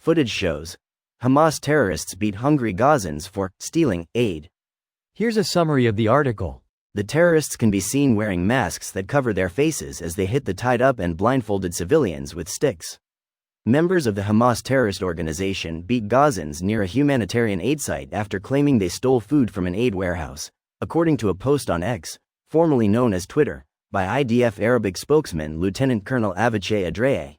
Footage shows Hamas terrorists beat hungry Gazans for stealing aid. Here's a summary of the article. The terrorists can be seen wearing masks that cover their faces as they hit the tied-up and blindfolded civilians with sticks. Members of the Hamas terrorist organization beat Gazans near a humanitarian aid site after claiming they stole food from an aid warehouse, according to a post on X, formerly known as Twitter, by IDF Arabic spokesman Lieutenant Colonel Avichai Adraye.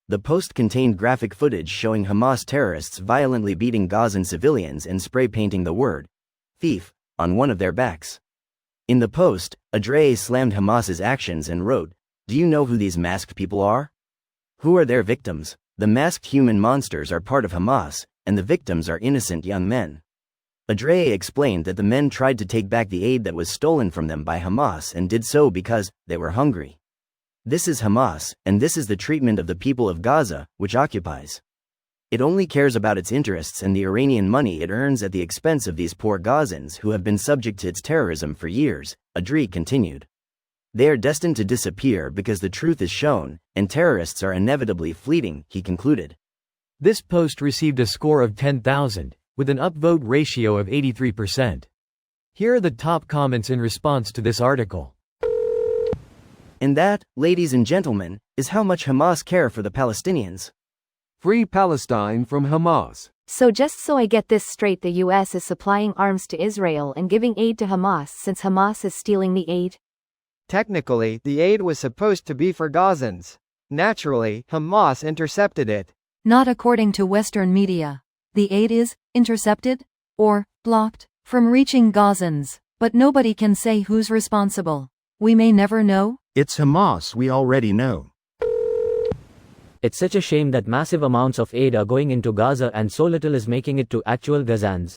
The post contained graphic footage showing Hamas terrorists violently beating Gazan civilians and spray-painting the word thief on one of their backs. In the post, Adraye slammed Hamas's actions and wrote, "Do you know who these masked people are? Who are their victims? The masked human monsters are part of Hamas, and the victims are innocent young men." Adraye explained that the men tried to take back the aid that was stolen from them by Hamas and did so because they were hungry. This is Hamas, and this is the treatment of the people of Gaza, which occupies. It only cares about its interests and the Iranian money it earns at the expense of these poor Gazans who have been subject to its terrorism for years, Adraye continued. They are destined to disappear because the truth is shown, and terrorists are inevitably fleeting, he concluded. This post received a score of 10,000, with an upvote ratio of 83%. Here are the top comments in response to this article. And that, ladies and gentlemen, is how much Hamas care for the Palestinians. Free Palestine from Hamas. So just so I get this straight, the US is supplying arms to Israel and giving aid to Hamas since Hamas is stealing the aid? Technically, the aid was supposed to be for Gazans. Naturally, Hamas intercepted it. Not according to Western media. The aid is intercepted or blocked from reaching Gazans, but nobody can say who's responsible. We may never know. It's Hamas, we already know. It's such a shame that massive amounts of aid are going into Gaza and so little is making it to actual Gazans.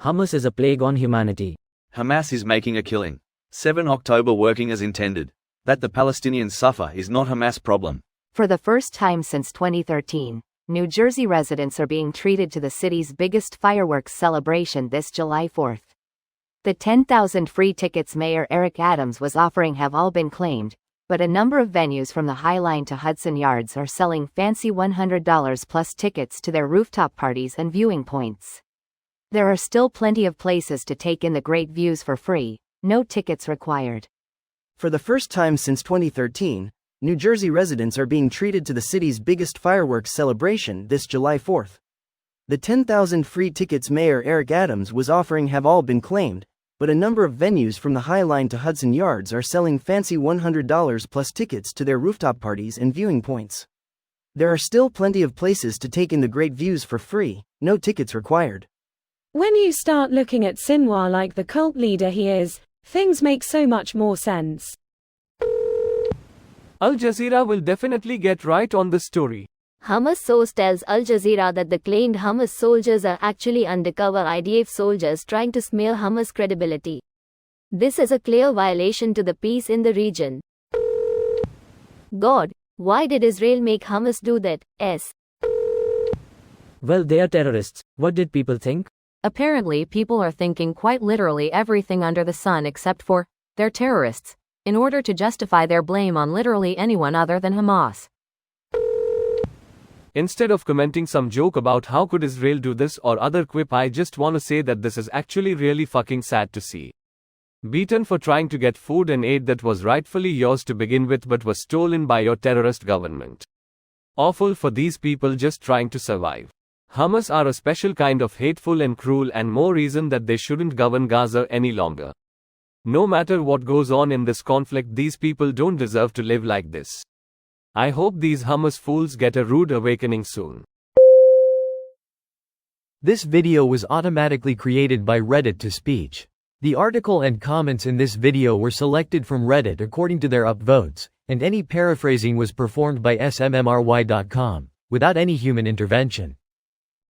Hamas is a plague on humanity. Hamas is making a killing. 7 October working as intended. That the Palestinians suffer is not Hamas' problem. For the first time since 2013, New Jersey residents are being treated to the city's biggest fireworks celebration this July 4th. The 10,000 free tickets Mayor Eric Adams was offering have all been claimed, but a number of venues from the High Line to Hudson Yards are selling fancy $100 plus tickets to their rooftop parties and viewing points. There are still plenty of places to take in the great views for free, no tickets required. For the first time since 2013, New Jersey residents are being treated to the city's biggest fireworks celebration this July 4th. The 10,000 free tickets Mayor Eric Adams was offering have all been claimed, but a number of venues from the High Line to Hudson Yards are selling fancy $100 plus tickets to their rooftop parties and viewing points. There are still plenty of places to take in the great views for free, no tickets required. When you start looking at Sinwar like the cult leader he is, things make so much more sense. Al Jazeera will definitely get right on the story. Hamas source tells Al Jazeera that the claimed Hamas soldiers are actually undercover IDF soldiers trying to smear Hamas' credibility. This is a clear violation to the peace in the region. God, why did Israel make Hamas do that? Well, they are terrorists. What did people think? Apparently, people are thinking quite literally everything under the sun except for, they're terrorists, in order to justify their blame on literally anyone other than Hamas. Instead of commenting some joke about how could Israel do this or other quip, I just want to say that this is actually really fucking sad to see. Beaten for trying to get food and aid that was rightfully yours to begin with but was stolen by your terrorist government. Awful for these people just trying to survive. Hamas are a special kind of hateful and cruel, and more reason that they shouldn't govern Gaza any longer. No matter what goes on in this conflict, these people don't deserve to live like this. I hope these Hamas fools get a rude awakening soon. This video was automatically created by Reddit to speech. The article and comments in this video were selected from Reddit according to their upvotes, and any paraphrasing was performed by smmry.com, without any human intervention.